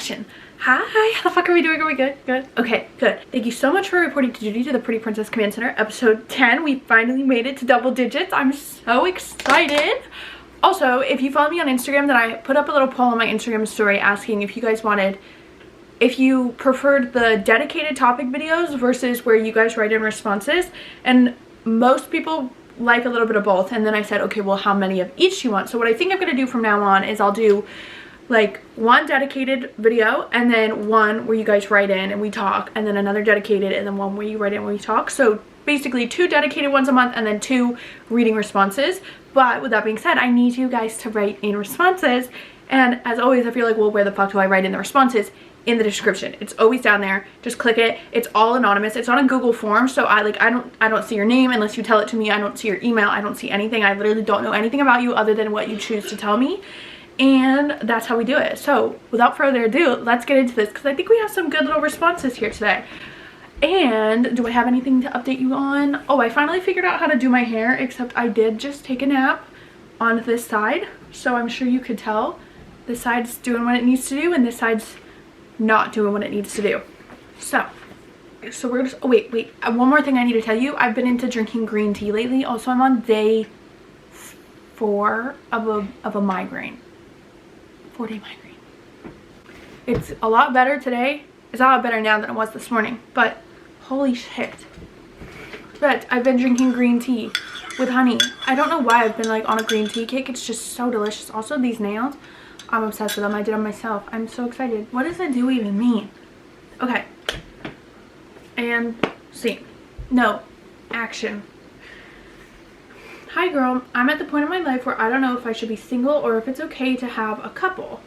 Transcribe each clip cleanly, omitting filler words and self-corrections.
action. Hi, how the fuck are we doing? Are we good? Good? Okay, good. Thank you so much for reporting to duty to the Pretty Princess Command Center, episode 10. We finally made it to double digits. I'm so excited. Also, if you follow me on Instagram, then I put up a little poll on my Instagram story asking if you guys wanted, if you preferred the dedicated topic videos versus where you guys write in responses. And most people like a little bit of both. And then I said, okay, well, how many of each do you want? So what I think I'm going to do from now on is I'll do like one dedicated video and then one where you guys write in and we talk, and then another dedicated and then one where you write in and we talk. So basically 2 dedicated ones a month and then 2 reading responses. But with that being said, I need you guys to write in responses. And as always, if you're like, well, where the fuck do I write in the responses? In the description. It's always down there. Just click it. It's all anonymous. It's on a Google form, so I don't see your name unless you tell it to me. I don't see your email. I don't see anything. I literally don't know anything about you other than what you choose to tell me. And that's how we do it. So without further ado, let's get into this because I think we have some good little responses here today. And do I have anything to update you on? Oh, I finally figured out how to do my hair, except I did just take a nap on this side. So I'm sure you could tell this side's doing what it needs to do and this side's not doing what it needs to do. So we're just, oh wait, one more thing I need to tell you. I've been into drinking green tea lately. Also, I'm on day 4 of a migraine. 4-day migraine. It's a lot better today. It's a lot better now than it was this morning, but holy shit. But I've been drinking green tea with honey. I don't know why I've been like on a green tea kick. It's just so delicious. Also, these nails, I'm obsessed with them. I did them myself. I'm so excited. What does that do even mean? Okay. And scene. No. Action. Hi girl, I'm at the point in my life where I don't know if I should be single or if it's okay to have a couple.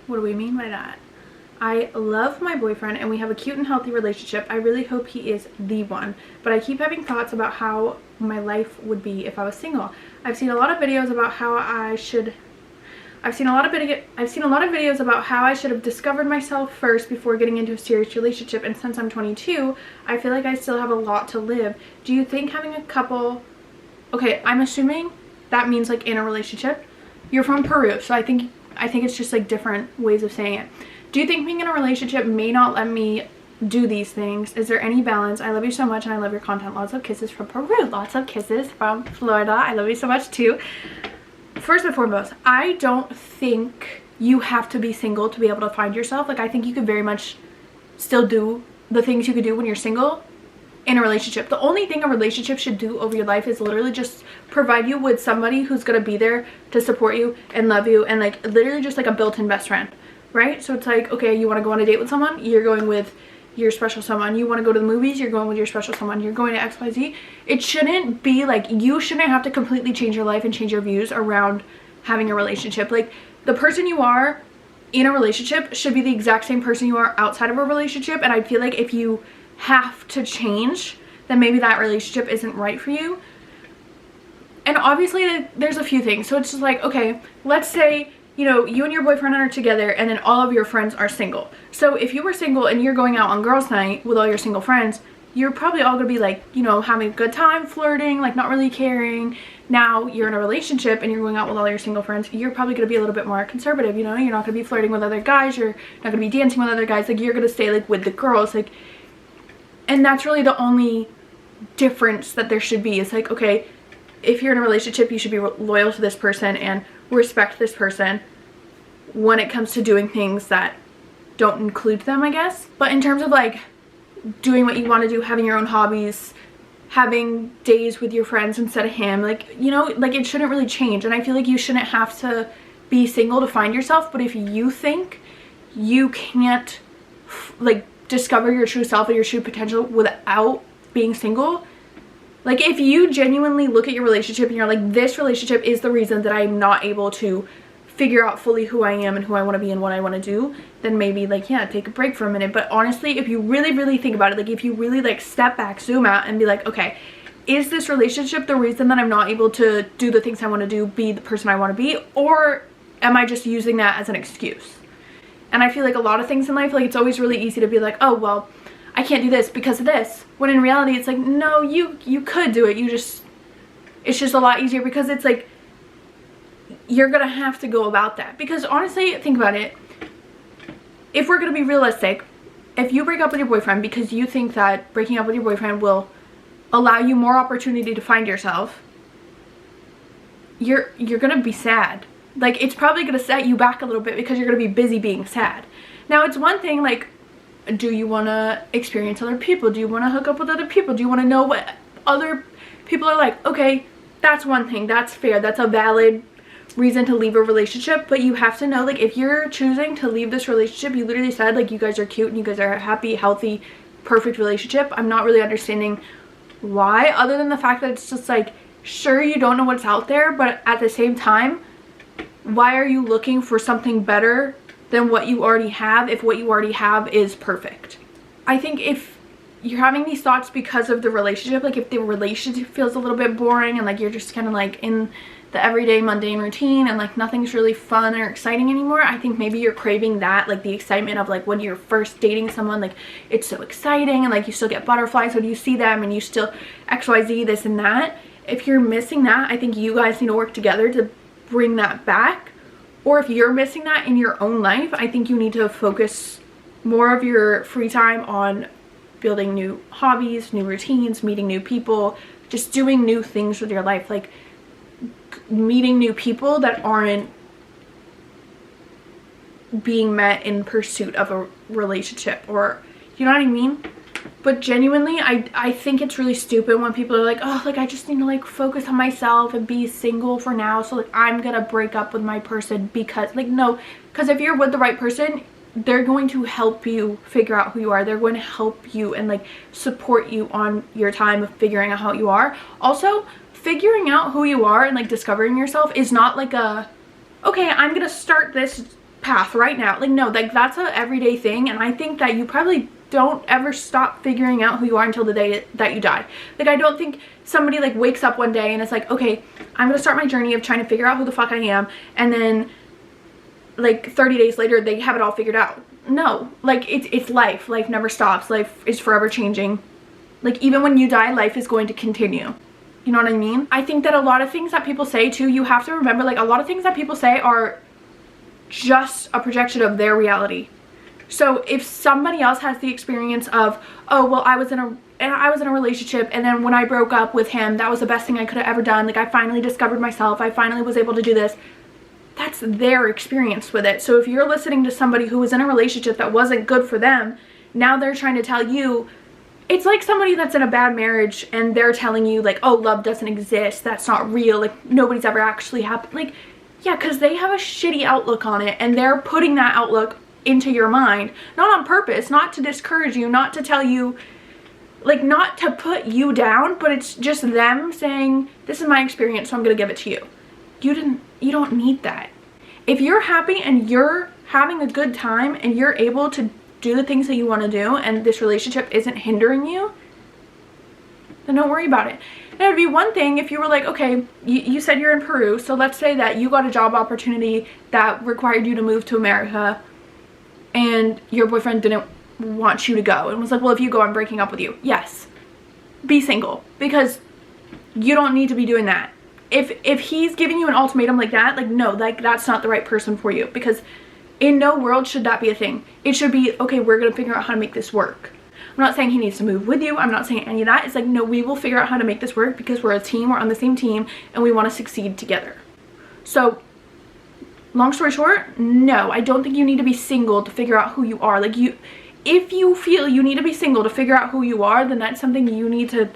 What do we mean by that? I love my boyfriend and we have a cute and healthy relationship. I really hope he is the one, but I keep having thoughts about how my life would be if I was single. I've seen a lot of videos about how I've seen a lot of videos about how I should have discovered myself first before getting into a serious relationship, and since I'm 22, I feel like I still have a lot to live. Do you think having a couple... Okay, I'm assuming that means like in a relationship. You're from Peru, so I think it's just like different ways of saying it. Do you think being in a relationship may not let me do these things? Is there any balance? I love you so much and I love your content. Lots of kisses from Peru. Lots of kisses from Florida. I love you so much too. First and foremost, I don't think you have to be single to be able to find yourself. Like, I think you could very much still do the things you could do when you're single in a relationship. The only thing a relationship should do over your life is literally just provide you with somebody who's gonna be there to support you and love you, and like literally just like a built-in best friend, right? So it's like, okay, you want to go on a date with someone, you're going with your special someone. You want to go to the movies, you're going with your special someone. You're going to XYZ. It shouldn't be like, you shouldn't have to completely change your life and change your views around having a relationship. Like, the person you are in a relationship should be the exact same person you are outside of a relationship. And I feel like if you have to change, then maybe that relationship isn't right for you. And obviously there's a few things. So it's just like, okay, let's say, you know, you and your boyfriend are together and then all of your friends are single. So if you were single and you're going out on girls' night with all your single friends, you're probably all gonna be like, you know, having a good time, flirting, like not really caring. Now you're in a relationship and you're going out with all your single friends, you're probably gonna be a little bit more conservative, you know? You're not gonna be flirting with other guys, you're not gonna be dancing with other guys, like you're gonna stay like with the girls, like, and that's really the only difference that there should be. It's like, okay, if you're in a relationship, you should be loyal to this person and respect this person when it comes to doing things that don't include them, I guess. But in terms of like doing what you want to do, having your own hobbies, having days with your friends instead of him, like, you know, like it shouldn't really change. And I feel like you shouldn't have to be single to find yourself. But if you think you can't like discover your true self and your true potential without being single, like if you genuinely look at your relationship and you're like, this relationship is the reason that I'm not able to figure out fully who I am and who I want to be and what I want to do, then maybe like, yeah, take a break for a minute. But honestly, if you really think about it, like if you really like step back, zoom out and be like, okay, is this relationship the reason that I'm not able to do the things I want to do, be the person I want to be, or am I just using that as an excuse? And I feel like a lot of things in life, like it's always really easy to be like, oh, well, I can't do this because of this. When in reality, it's like, no, you could do it. It's just a lot easier because it's like, you're gonna have to go about that. Because honestly, think about it. if we're gonna be realistic, if you break up with your boyfriend because you think that breaking up with your boyfriend will allow you more opportunity to find yourself, you're gonna be sad. Like, it's probably gonna set you back a little bit because you're gonna be busy being sad. Now, it's one thing, like, do you want to experience other people? Do you want to hook up with other people? Do you want to know what other people are like? Okay, that's one thing. That's fair. That's a valid reason to leave a relationship. But you have to know, like, if you're choosing to leave this relationship, you literally said, like, you guys are cute and you guys are a happy, healthy, perfect relationship. I'm not really understanding why, other than the fact that it's just like, sure, you don't know what's out there, but at the same time, why are you looking for something better than what you already have if what you already have is perfect? I think if you're having these thoughts because of the relationship, like if the relationship feels a little bit boring and like you're just kind of like in the everyday mundane routine and like nothing's really fun or exciting anymore, I think maybe you're craving that, like the excitement of like when you're first dating someone, like it's so exciting and like you still get butterflies when you see them and you still XYZ this and that. If you're missing that, I think you guys need to work together to bring that back. Or if you're missing that in your own life, I think you need to focus more of your free time on building new hobbies, new routines, meeting new people, just doing new things with your life, like meeting new people that aren't being met in pursuit of a relationship, or you know what I mean? But genuinely, I think it's really stupid when people are like, oh, like I just need to like focus on myself and be single for now, so like I'm gonna break up with my person because, like, no, because if you're with the right person, they're going to help you figure out who you are. They're going to help you and like support you on your time of figuring out how you are. Also, figuring out who you are and like discovering yourself is not like a, okay, I'm gonna start this path right now. Like, no, like that's a everyday thing, and I think that you probably don't ever stop figuring out who you are until the day that you die. Like, I don't think somebody like wakes up one day and it's like, okay, I'm gonna start my journey of trying to figure out who the fuck I am, and then like 30 days later they have it all figured out. No, like it's life. Life never stops. Life is forever changing. Like, even when you die, life is going to continue. You know what I mean? I think that a lot of things that people say too, you have to remember, like a lot of things that people say are just a projection of their reality. So if somebody else has the experience of, oh, well, I was in a relationship, and then when I broke up with him, that was the best thing I could have ever done. Like, I finally discovered myself. I finally was able to do this. That's their experience with it. So if you're listening to somebody who was in a relationship that wasn't good for them, now they're trying to tell you, it's like somebody that's in a bad marriage and they're telling you like, oh, love doesn't exist. That's not real. Like, nobody's ever actually happened. Like, yeah, because they have a shitty outlook on it, and they're putting that outlook into your mind, not on purpose, not to discourage you, not to tell you, like, not to put you down, but it's just them saying, this is my experience, so I'm gonna give it to you. You don't need that. If you're happy and you're having a good time and you're able to do the things that you want to do, and this relationship isn't hindering you, then don't worry about it. And it would be one thing if you were like, okay, you said you're in Peru, so let's say that you got a job opportunity that required you to move to America, and your boyfriend didn't want you to go and was like, well, if you go, I'm breaking up with you. Yes, be single, because you don't need to be doing that. If he's giving you an ultimatum like that, like, no, like, that's not the right person for you, because in no world should that be a thing. It should be, okay, we're gonna figure out how to make this work. I'm not saying he needs to move with you. I'm not saying any of that. It's like, no, we will figure out how to make this work because we're a team, we're on the same team, and we want to succeed together. So, long story short, no, I don't think you need to be single to figure out who you are. Like, if you feel you need to be single to figure out who you are, then that's something you need to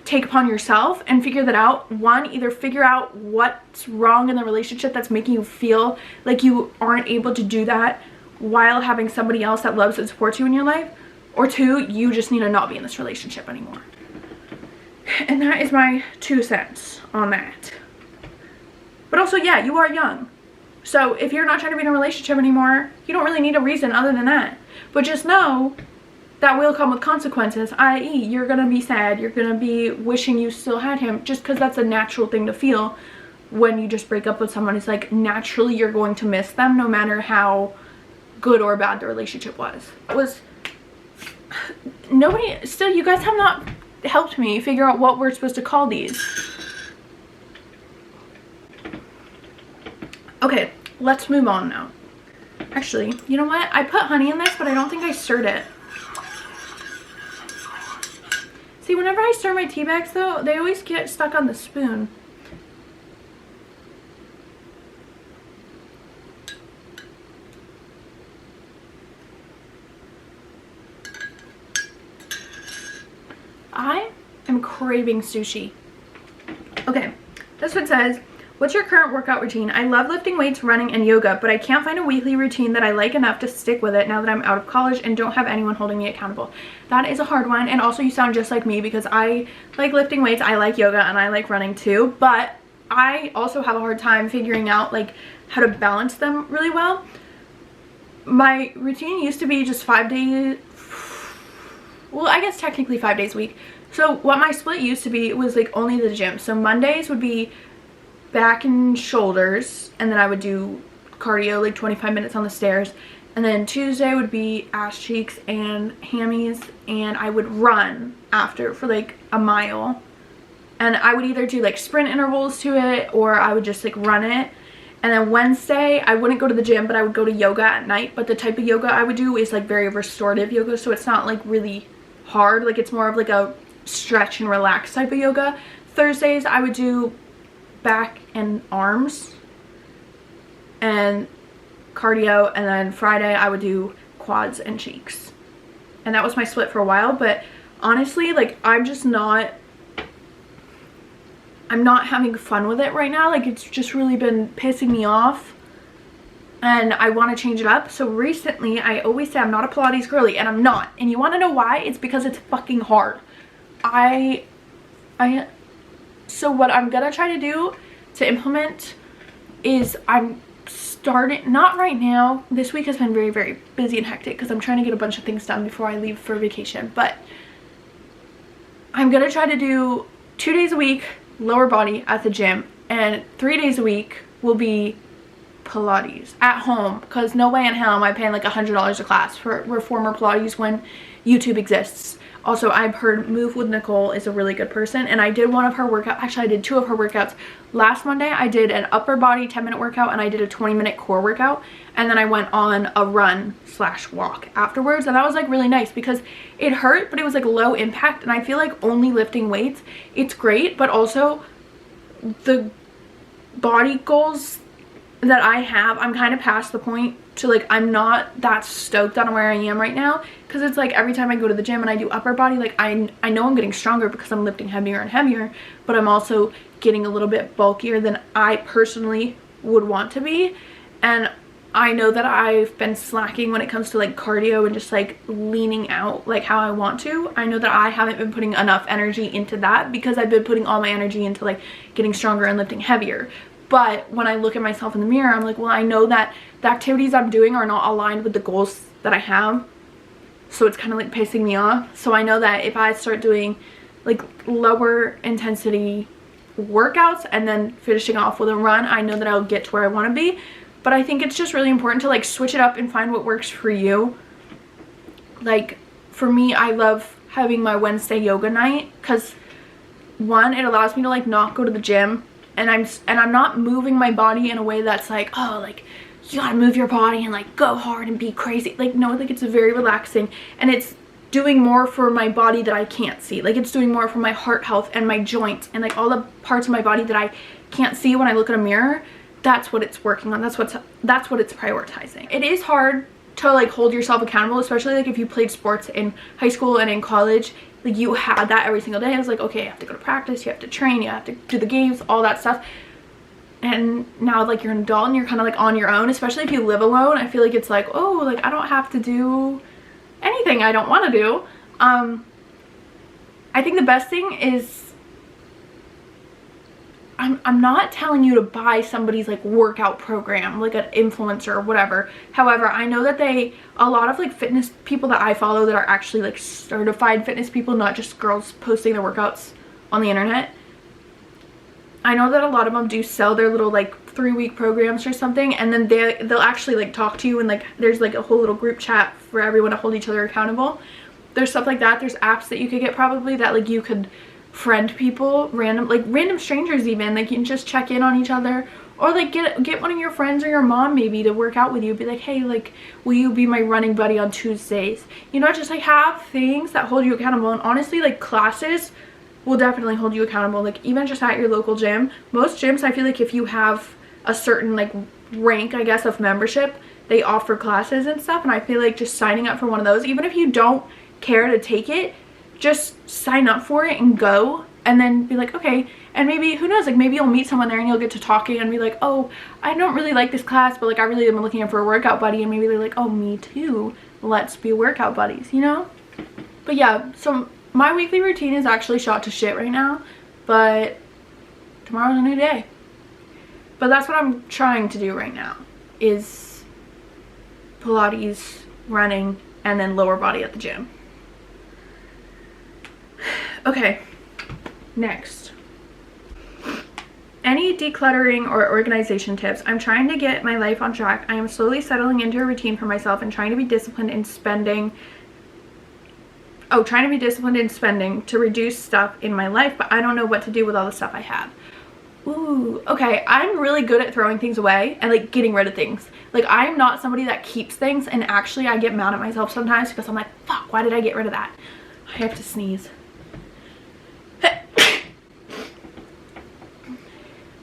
take upon yourself and figure that out. One, either figure out what's wrong in the relationship that's making you feel like you aren't able to do that while having somebody else that loves and supports you in your life. Or two, you just need to not be in this relationship anymore. And that is my 2 cents on that. But also, yeah, you are young. So if you're not trying to be in a relationship anymore, you don't really need a reason other than that. But just know that will come with consequences, i.e. you're going to be sad, you're going to be wishing you still had him, just because that's a natural thing to feel when you just break up with someone. It's like, naturally you're going to miss them no matter how good or bad the relationship was. Still, you guys have not helped me figure out what we're supposed to call these. Okay, let's move on now. Actually, you know what? I put honey in this, but I don't think I stirred it. See, whenever I stir my tea bags though, they always get stuck on the spoon. I am craving sushi. Okay, this one says, what's your current workout routine? I love lifting weights, running, and yoga, but I can't find a weekly routine that I like enough to stick with it now that I'm out of college and don't have anyone holding me accountable. That is a hard one, and also you sound just like me because I like lifting weights, I like yoga, and I like running too, but I also have a hard time figuring out like how to balance them really well. My routine used to be just 5 days, well, I guess technically 5 days a week. So what my split used to be was like only the gym. So Mondays would be back and shoulders, and then I would do cardio like 25 minutes on the stairs, and then Tuesday would be ass cheeks and hammies, and I would run after for like a mile, and I would either do like sprint intervals to it or I would just like run it. And then Wednesday I wouldn't go to the gym, but I would go to yoga at night, but the type of yoga I would do is like very restorative yoga, so it's not like really hard, like it's more of like a stretch and relax type of yoga. Thursdays I would do back and arms and cardio, and then Friday I would do quads and cheeks, and that was my split for a while. But honestly, like I'm not having fun with it right now. Like it's just really been pissing me off and I want to change it up. So recently, I always say I'm not a Pilates girly, and I'm not, and you want to know why? It's because it's fucking hard. So what I'm gonna try to do to implement is I'm starting, not right now, this week has been very, very busy and hectic because I'm trying to get a bunch of things done before I leave for vacation, but I'm gonna try to do 2 days a week lower body at the gym, and 3 days a week will be Pilates at home, because no way in hell am I paying like $100 a class for reformer Pilates when YouTube exists. Also, I've heard Move with Nicole is a really good person, and I did one of her workouts. Actually, I did 2 of her workouts. Last Monday, I did an upper body 10-minute workout, and I did a 20-minute core workout, and then I went on a run/walk afterwards, and that was like really nice because it hurt, but it was like low impact, and I feel like only lifting weights, it's great, but also the body goals that I have, I'm kind of past the point to like, I'm not that stoked on where I am right now, because it's like every time I go to the gym and I do upper body, like I know I'm getting stronger because I'm lifting heavier and heavier, but I'm also getting a little bit bulkier than I personally would want to be. And I know that I've been slacking when it comes to like cardio and just like leaning out like how I want to. I know that I haven't been putting enough energy into that because I've been putting all my energy into like getting stronger and lifting heavier. But when I look at myself in the mirror, I'm like, well, I know that the activities I'm doing are not aligned with the goals that I have. So it's kind of like pissing me off. So I know that if I start doing like lower intensity workouts and then finishing off with a run, I know that I'll get to where I want to be. But I think it's just really important to like switch it up and find what works for you. Like for me, I love having my Wednesday yoga night because one, it allows me to like not go to the gym. And I'm not moving my body in a way that's like, oh, like you gotta move your body and like go hard and be crazy. Like no, like it's very relaxing, and it's doing more for my body that I can't see. Like it's doing more for my heart health and my joints and like all the parts of my body that I can't see when I look in a mirror. That's what it's working on. That's what it's prioritizing. It is hard to like hold yourself accountable, especially like if you played sports in high school and in college. Like you had that every single day. I was like, okay, you have to go to practice, you have to train, you have to do the games, all that stuff. And now like you're an adult and you're kind of like on your own, especially if you live alone. I feel like it's like, oh, like I don't have to do anything I don't want to do. I think the best thing is I'm not telling you to buy somebody's like workout program, like an influencer or whatever. However, I know that a lot of like fitness people that I follow that are actually like certified fitness people, not just girls posting their workouts on the internet. I know that a lot of them do sell their little like 3-week programs or something, and then they'll actually like talk to you, and like there's like a whole little group chat for everyone to hold each other accountable. There's stuff like that. There's apps that you could get probably that like you could friend people, random strangers even, like you can just check in on each other, Or like get one of your friends or your mom maybe to work out with you. Be like, hey, like, will you be my running buddy on Tuesdays? You know, just like have things that hold you accountable. And honestly, like classes will definitely hold you accountable. Like even just at your local gym, most gyms, I feel like if you have a certain like rank, I guess, of membership, they offer classes and stuff. And I feel like just signing up for one of those, even if you don't care to take it, just sign up for it and go, and then be like, okay. And maybe, who knows, like maybe you'll meet someone there and you'll get to talking and be like, oh, I don't really like this class, but like I really am looking for a workout buddy. And maybe they're like, oh, me too, let's be workout buddies, you know? But yeah, so my weekly routine is actually shot to shit right now, but tomorrow's a new day. But that's what I'm trying to do right now, is Pilates, running, and then lower body at the gym. Okay, next. Any decluttering or organization tips? I'm trying to get my life on track. I am slowly settling into a routine for myself and trying to be disciplined in spending. Trying to be disciplined in spending to reduce stuff in my life, but I don't know what to do with all the stuff I have. Ooh, okay. I'm really good at throwing things away and like getting rid of things. Like I'm not somebody that keeps things, and actually I get mad at myself sometimes because I'm like, fuck, why did I get rid of that? I have to sneeze.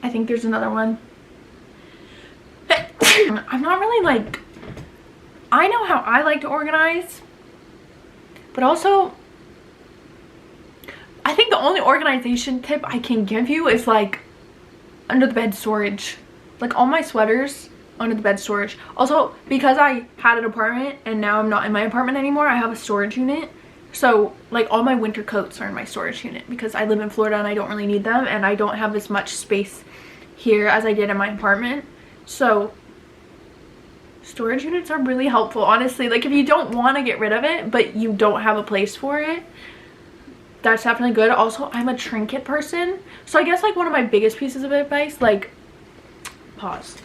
I think there's another one. I'm not really like, I know how I like to organize, but also I think the only organization tip I can give you is like under the bed storage. Like all my sweaters under the bed storage. Also, because I had an apartment and now I'm not in my apartment anymore, I have a storage unit. So like all my winter coats are in my storage unit because I live in Florida and I don't really need them, and I don't have as much space here as I did in my apartment. So storage units are really helpful, honestly. Like if you don't want to get rid of it but you don't have a place for it, that's definitely good. Also, I'm a trinket person, so I guess like one of my biggest pieces of advice, like, pause,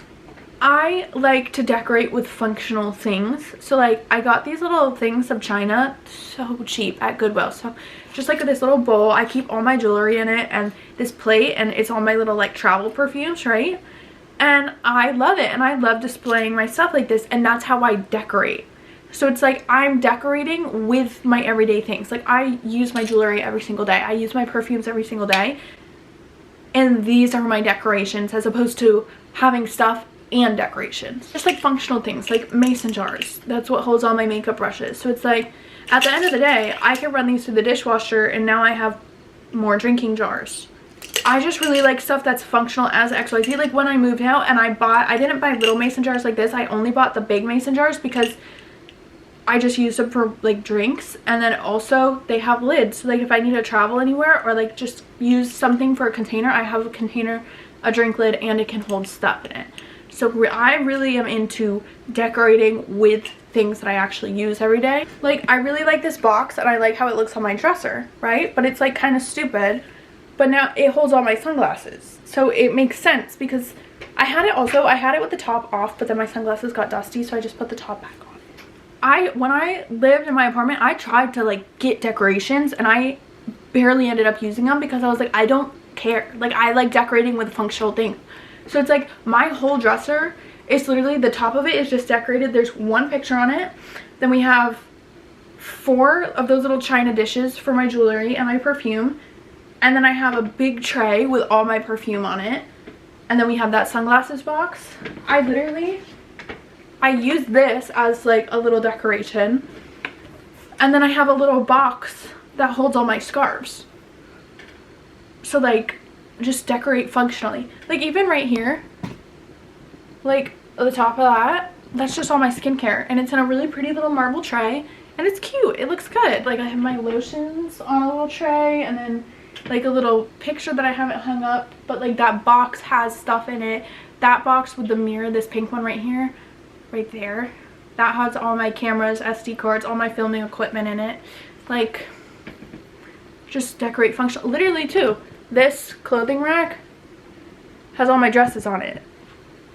I like to decorate with functional things. So like I got these little things of China, so cheap, at Goodwill. So just like this little bowl, I keep all my jewelry in it, and this plate, and it's all my little like travel perfumes, right? And I love it, and I love displaying my stuff like this, and that's how I decorate. So it's like I'm decorating with my everyday things. Like I use my jewelry every single day, I use my perfumes every single day, and these are my decorations, as opposed to having stuff and decorations. Just like functional things, like mason jars. That's what holds all my makeup brushes. So it's like at the end of the day, I can run these through the dishwasher, and now I have more drinking jars. I just really like stuff that's functional as XYZ. Like when I moved out and I didn't buy little mason jars like this. I only bought the big mason jars because I just use them for like drinks, and then also they have lids. So like if I need to travel anywhere or like just use something for a container, I have a container, a drink lid, and it can hold stuff in it. So I really am into decorating with things that I actually use every day. Like I really like this box, and I like how it looks on my dresser, right? But it's like kind of stupid, but now it holds all my sunglasses, so it makes sense because I had it with the top off, but then my sunglasses got dusty, so I just put the top back on. When I lived in my apartment, I tried to like get decorations, and I barely ended up using them because I was like, I don't care. Like I like decorating with functional things. So it's like my whole dresser is literally, the top of it is just decorated. There's one picture on it. Then we have 4 of those little china dishes for my jewelry and my perfume. And then I have a big tray with all my perfume on it. And then we have that sunglasses box. I use this as like a little decoration. And then I have a little box that holds all my scarves. So like, just decorate functionally. Like even right here, like the top of that, that's just all my skincare, and it's in a really pretty little marble tray, and it's cute. It looks good. Like I have my lotions on a little tray, and then like a little picture that I haven't hung up, but like that box has stuff in it. That box with the mirror, this pink one right here, right there, that has all my cameras, SD cards, all my filming equipment in it. Like just decorate functional. Literally too, this clothing rack has all my dresses on it.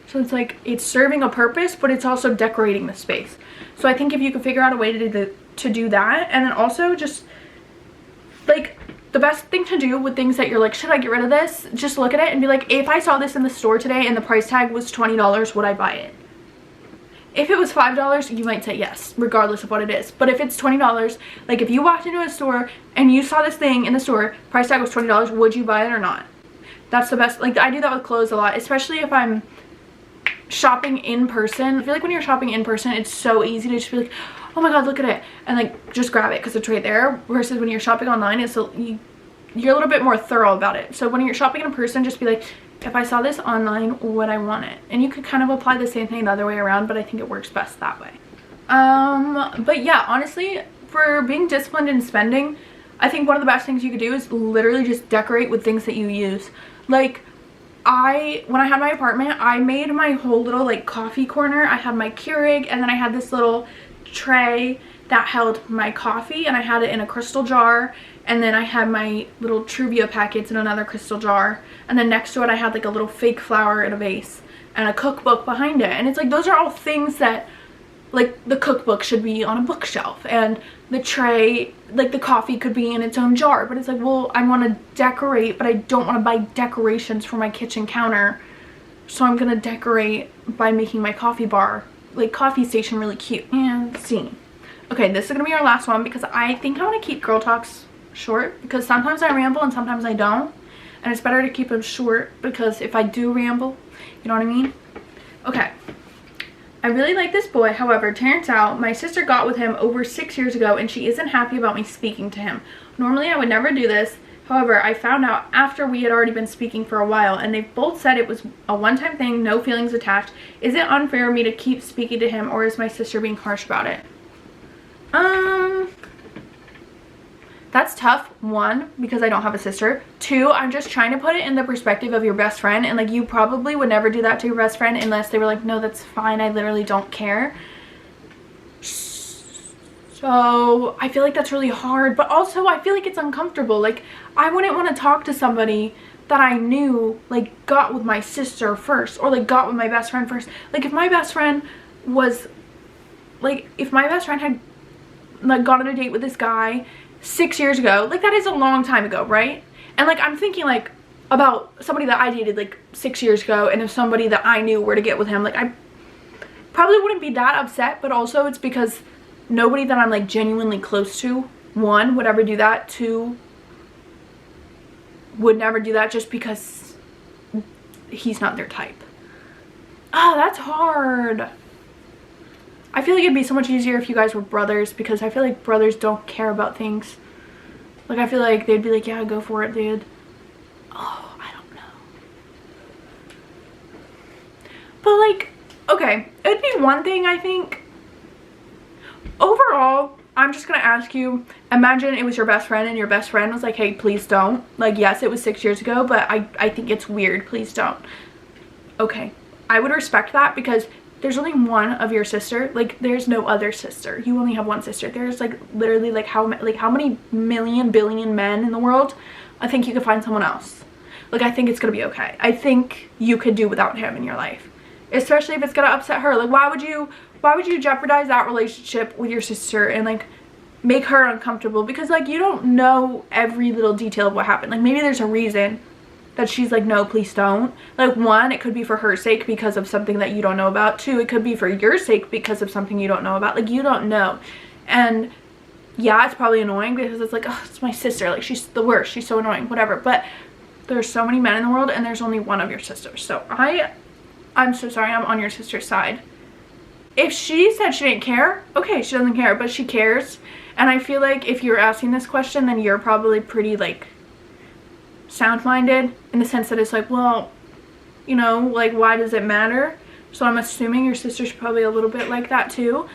So it's like, it's serving a purpose, but it's also decorating the space. So I think if you could figure out a way to do that, and then also just like the best thing to do with things that you're like, should I get rid of this? Just look at it and be like, if I saw this in the store today and the price tag was $20, would I buy it? If it was $5, you might say yes, regardless of what it is. But if it's $20, like if you walked into a store and you saw this thing in the store, price tag was $20, would you buy it or not? That's the best. Like I do that with clothes a lot, especially if I'm shopping in person. I feel like when you're shopping in person, it's so easy to just be like, oh my god, look at it, and like just grab it because it's right there, versus when you're shopping online, it's you're a little bit more thorough about it. So when you're shopping in person, just be like, if I saw this online, would I want it? And you could kind of apply the same thing the other way around, but I think it works best that way. But yeah, honestly, for being disciplined in spending, I think one of the best things you could do is literally just decorate with things that you use. Like when I had my apartment, I made my whole little like coffee corner. I had my Keurig, and then I had this little tray that held my coffee, and I had it in a crystal jar, and then I had my little Truvia packets in another crystal jar, and then next to it I had like a little fake flower in a vase and a cookbook behind it. And it's like, those are all things that, like, the cookbook should be on a bookshelf, and the tray, like the coffee could be in its own jar. But it's like, well, I want to decorate, but I don't want to buy decorations for my kitchen counter, so I'm gonna decorate by making my coffee bar, like coffee station, really cute. And see, okay, this is gonna be our last one because I think I want to keep girl talks short, because sometimes I ramble and sometimes I don't, and it's better to keep them short, because if I do ramble, you know what I mean? Okay, I really like this boy. However, turns out my sister got with him over 6 years ago, and she isn't happy about me speaking to him. Normally I would never do this. However, I found out after we had already been speaking for a while, and they've both said it was a one-time thing, no feelings attached. Is it unfair of me to keep speaking to him, or is my sister being harsh about it? That's tough. One, because I don't have a sister. Two, I'm just trying to put it in the perspective of your best friend, and like, you probably would never do that to your best friend unless they were like, no, that's fine, I literally don't care. So I feel like that's really hard, but also I feel like it's uncomfortable. Like, I wouldn't want to talk to somebody that I knew like got with my sister first, or like got with my best friend first. Like, if my best friend was like, if my best friend had like gone on a date with this guy 6 years ago, like, that is a long time ago, right? And like, I'm thinking like about somebody that I dated like 6 years ago, and if somebody that I knew were to get with him, like, I probably wouldn't be that upset. But also it's because nobody that I'm like genuinely close to, one, would ever do that. Two, would never do that just because he's not their type. Oh, that's hard. I feel like it'd be so much easier if you guys were brothers, because I feel like brothers don't care about things. Like, I feel like they'd be like, yeah, go for it, dude. Oh, I don't know. But like, okay, it'd be one thing, I think. Overall, I'm just gonna ask you, imagine it was your best friend and your best friend was like, hey, please don't. Like, yes, it was 6 years ago, but I think it's weird, please don't. Okay, I would respect that, because there's only one of your sister. Like, there's no other sister. You only have one sister. There's like literally like how many million billion men in the world? I think you could find someone else. Like, I think it's gonna be okay. I think you could do without him in your life, especially if it's gonna upset her. Like, why would you jeopardize that relationship with your sister and like make her uncomfortable? Because like, you don't know every little detail of what happened. Like, maybe there's a reason that she's like, no, please don't. Like, one, it could be for her sake because of something that you don't know about. Two, it could be for your sake because of something you don't know about. Like, you don't know. And yeah, it's probably annoying because it's like, oh, it's my sister, like, she's the worst, she's so annoying, whatever. But there's so many men in the world, and there's only one of your sisters. So I'm so sorry, I'm on your sister's side. If she said she didn't care, okay, she doesn't care, but she cares. And I feel like if you're asking this question, then you're probably pretty like sound-minded, in the sense that it's like, well, you know, like, why does it matter? So I'm assuming your sister's probably a little bit like that too.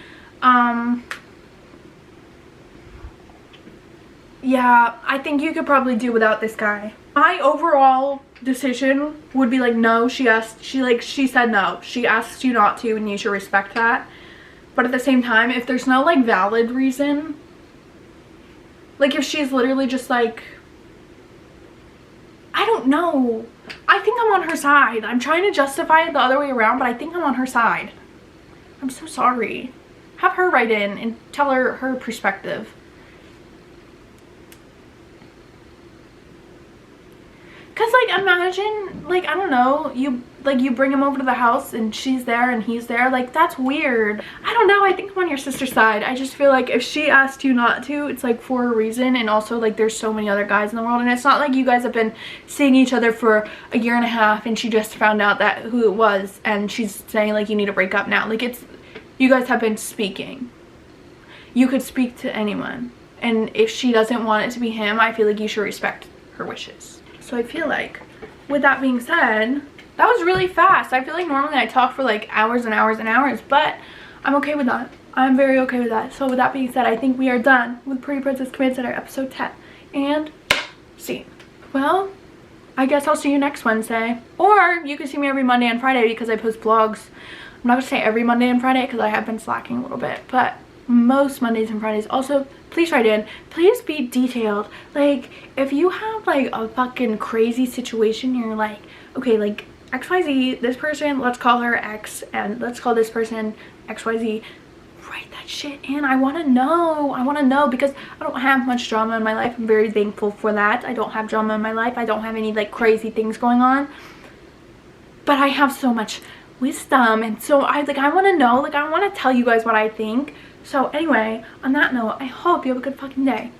Yeah, I think you could probably do without this guy. My overall decision would be like, no, she said no. She asked you not to, and you should respect that. But at the same time, if there's no like valid reason, like if she's literally just like, I don't know, I think I'm on her side. I'm trying to justify it the other way around, but I think I'm on her side. I'm so sorry. Have her write in and tell her perspective. like, imagine, like, I don't know, you bring him over to the house and she's there and he's there. Like, that's weird. I don't know. I think I'm on your sister's side. I just feel like if she asked you not to, it's like for a reason. And also, like, there's so many other guys in the world, and it's not like you guys have been seeing each other for a year and a half and she just found out that who it was and she's saying like you need to break up now. Like, it's, you guys have been speaking. You could speak to anyone, and if she doesn't want it to be him, I feel like you should respect her wishes. So I feel like, with that being said, that was really fast. I feel like normally I talk for like hours and hours and hours, but I'm okay with that. I'm very okay with that. So with that being said, I think we are done with Pretty Princess Command Center episode 10 and scene. Well, I guess I'll see you next Wednesday, or you can see me every Monday and Friday because I post vlogs. I'm not gonna say every Monday and Friday because I have been slacking a little bit, but most Mondays and Fridays. Also, please write in. Please be detailed. Like, if you have like a fucking crazy situation, you're like, okay, like XYZ, this person, let's call her X, and let's call this person XYZ. Write that shit in. I want to know. I want to know because I don't have much drama in my life. I'm very thankful for that. I don't have drama in my life. I don't have any like crazy things going on. But I have so much wisdom, and so I want to know. Like, I want to tell you guys what I think. So anyway, on that note, I hope you have a good fucking day.